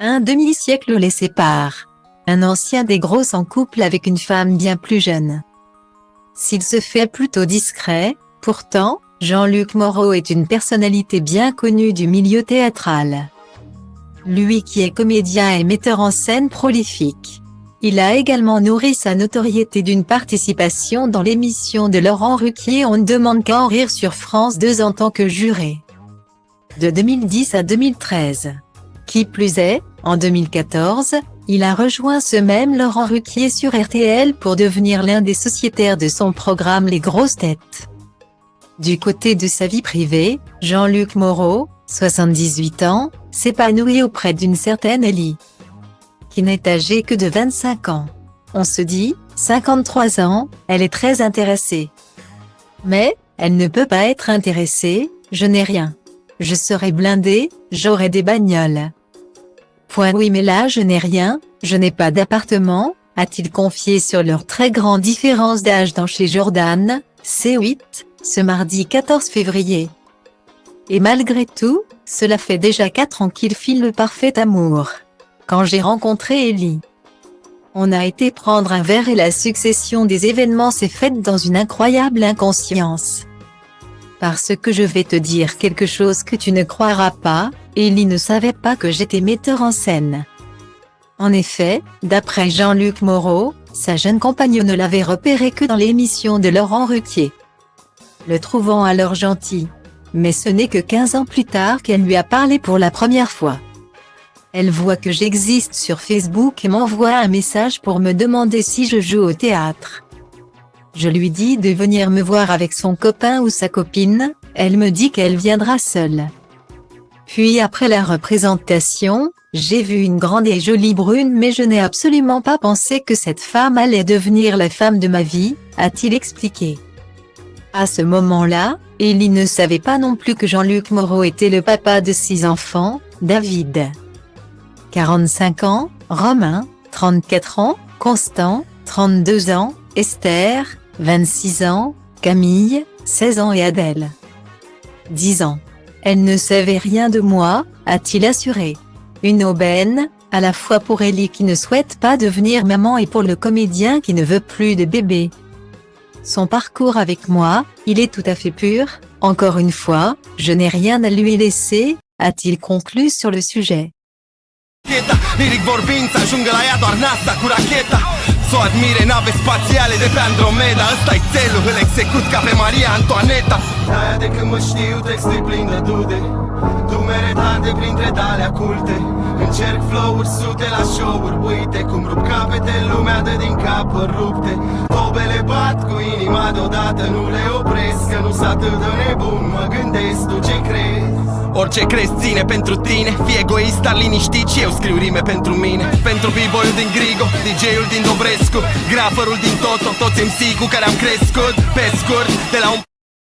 Un demi-siècle les sépare. Un ancien des grosses en couple avec une femme bien plus jeune. S'il se fait plutôt discret, pourtant, Jean-Luc Moreau est une personnalité bien connue du milieu théâtral. Lui qui est comédien et metteur en scène prolifique. Il a également nourri sa notoriété d'une participation dans l'émission de Laurent Ruquier On ne demande qu'à en rire sur France 2 en tant que juré. De 2010 à 2013. Qui plus est, en 2014, il a rejoint ce même Laurent Ruquier sur RTL pour devenir l'un des sociétaires de son programme Les Grosses Têtes. Du côté de sa vie privée, Jean-Luc Moreau, 78 ans, s'épanouit auprès d'une certaine Ellie, qui n'est âgée que de 25 ans. On se dit, 53 ans, elle est très intéressée. Mais, elle ne peut pas être intéressée, je n'ai rien. Je serai blindé, j'aurai des bagnoles. Point oui mais là je n'ai rien, je n'ai pas d'appartement, a-t-il confié sur leur très grande différence d'âge dans Chez Jordan, C8, ce mardi 14 février. Et malgré tout, cela fait déjà 4 ans qu'ils filent le parfait amour. Quand j'ai rencontré Ellie, on a été prendre un verre et la succession des événements s'est faite dans une incroyable inconscience. Parce que je vais te dire quelque chose que tu ne croiras pas, Ellie ne savait pas que j'étais metteur en scène. En effet, d'après Jean-Luc Moreau, sa jeune compagne ne l'avait repéré que dans l'émission de Laurent Ruquier, le trouvant alors gentil. Mais ce n'est que 15 ans plus tard qu'elle lui a parlé pour la première fois. Elle voit que j'existe sur Facebook et m'envoie un message pour me demander si je joue au théâtre. Je lui dis de venir me voir avec son copain ou sa copine, elle me dit qu'elle viendra seule. Puis après la représentation, j'ai vu une grande et jolie brune mais je n'ai absolument pas pensé que cette femme allait devenir la femme de ma vie, a-t-il expliqué. À ce moment-là, Ellie ne savait pas non plus que Jean-Luc Moreau était le papa de 6 enfants, David, 45 ans, Romain, 34 ans, Constant, 32 ans, Esther, 26 ans, Camille, 16 ans et Adèle, 10 ans. Elle ne savait rien de moi, a-t-il assuré. Une aubaine, à la fois pour Ellie qui ne souhaite pas devenir maman et pour le comédien qui ne veut plus de bébé. Son parcours avec moi, il est tout à fait pur, encore une fois, je n'ai rien à lui laisser, a-t-il conclu sur le sujet. Liric vorbind să ajungă la ea doar NASA cu racheta. S-o admire nave spațiale de pe Andromeda. Ăsta-i țelul, îl execut ca pe Maria Antoaneta. De-aia de când mă știu textul plin de dude, dumere tarde printre dalea culte. Încerc flow-uri sute la show-uri, uite cum rup capete, lumea dă din capări rupte. Tobele bat cu inima deodată, nu le opresc, că nu-s atât de nebun, mă gândesc, tu ce crezi? Orice crezi ține pentru tine, fii egoist, dar liniștit și eu scriu rime pentru mine. Pentru b-boy-ul din Grigo, DJ-ul din Dobrescu, graferul din Toto, toți MC cu care am crescut. Pe scurt, de la un